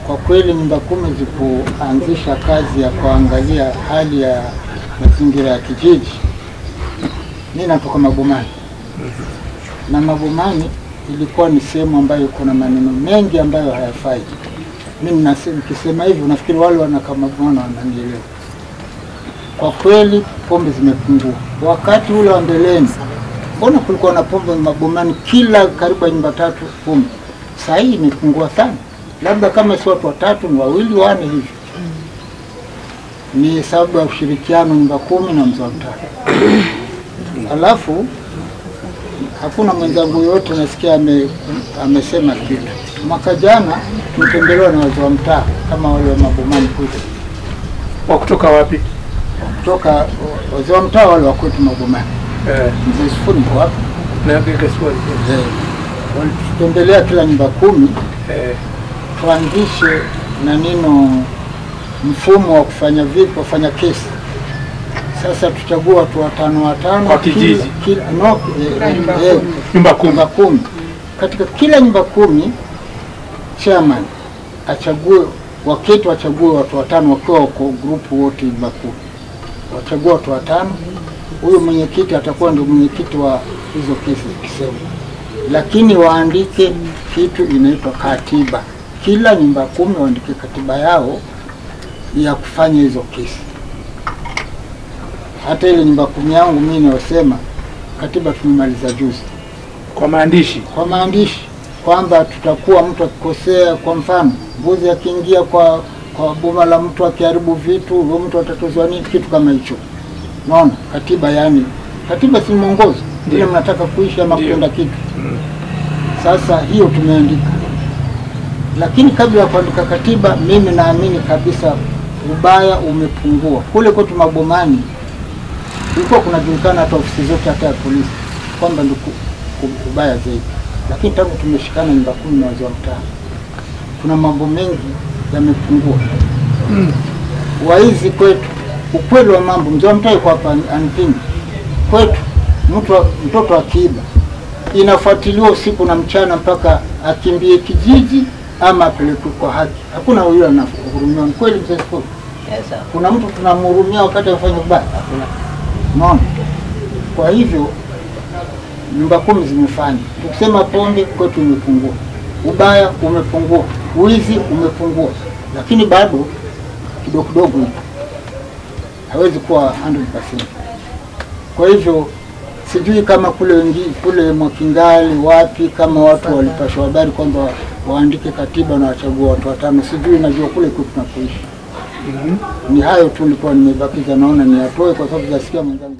Kwa kweli nyumba 10 zilipoanzisha kazi ya kuangalia hali ya mazingira ya kijiji, mimi natoka Mabomani. Na Mabomani ilikuwa ni sehemu ambayo kuna maneno mengi ambayo hayafai. Mimi nikisema hivi unafikiri wale wanakama bwana wananielewa. Kwa kweli pombe zimepungua. Wakati ule wa mbeleni, mbona kulikuwa na pombe Mabomani kila karibu nyumba 3 pombe. Sasa hii imepungua sana. Labda kama si watu 3 ni 2 4 hivi. Ni sababu ya ushirikiano nyumba 10 na mzee wa mtaa. Alafu hakuna mwenzangu yote nasikia amesema kitu. Mwaka jana tulitembelewa na wazee wa mtaa kama wale wa Mabomani kwetu. Wa kutoka wapi? Kutoka wazee wa mtaa wale wa kwetu Mabomani. Mzee Sifuri kwa wapi? Na Sifuri. Walitembelea kila nyumba 10. Tuanzishe na nino mfumo wa kufanya vipi, kufanya kesi. Sasa tuchagua watu 5 kwa kijiji. Nyumba 10. Katika kila nyumba 10 chairman achague wachague watu 5 wakiwa kwa grupu wote nyumba 10. Wachague watu 5. Huyo mwenyekiti atakuwa ndio mwenyekiti wa hizo kesi kisema. Lakini waandike kitu inaitwa katiba. Kila nyumba 10 waandike katiba yao ya kufanya hizo kesi. Hata ile nyumba 10 yangu mimi niosema katiba tumemaliza juzi kwa maandishi. Kwa maandishi kwamba tutakuwa mtu akikosea, kwa mfano mbuzi akiingia kwa boma la mtu akiharibu vitu, huyo mtu atatozwa nini, kitu kama hicho. Unaona katiba, yani katiba si mwongozo vile mnataka kuishi ama kutenda kitu. Sasa hiyo tumeandika. Lakini kabla ya kuandika katiba, mimi naamini kabisa ubaya umepungua. Kule kwetu Mabomani kulikuwa kunajulikana hata ofisi zote hata ya polisi kwamba ndio ubaya zaidi. Lakini tangu tumeshikana nyumba 10 na wazee wa mtaa, kuna mambo mengi yamepungua. Waizi kwetu, ukweli wa mambo, mzee wa mtaa yuko hapa anipinga. Kwetu mtoto akiiba inafuatiliwa usiku na mchana mpaka akimbie kijiji ama apelekwe kwa haki. Hakuna yule anahurumiwa. Kweli mzee Sifuri? Yes, kuna mtu tunamhurumia wakati afanya ubaya? Hakuna. Unaona? Kwa hivyo nyumba 10 zimefanya. Tukisema pombe kwetu imepungua. Ubaya umepungua. Wizi umepungua. Lakini bado kidogo kidogo hawezi kuwa 100%. Kwa hivyo sijui kama kule Mwakingali wapi kama watu walipashwa habari kwamba waandike katiba na wachague watu 5. Sijui, najua kule kwetu tunapoishi. Ni hayo tu nilikuwa nimebakiza, naona ni atoe kwa sababu zasikia mwenzangu.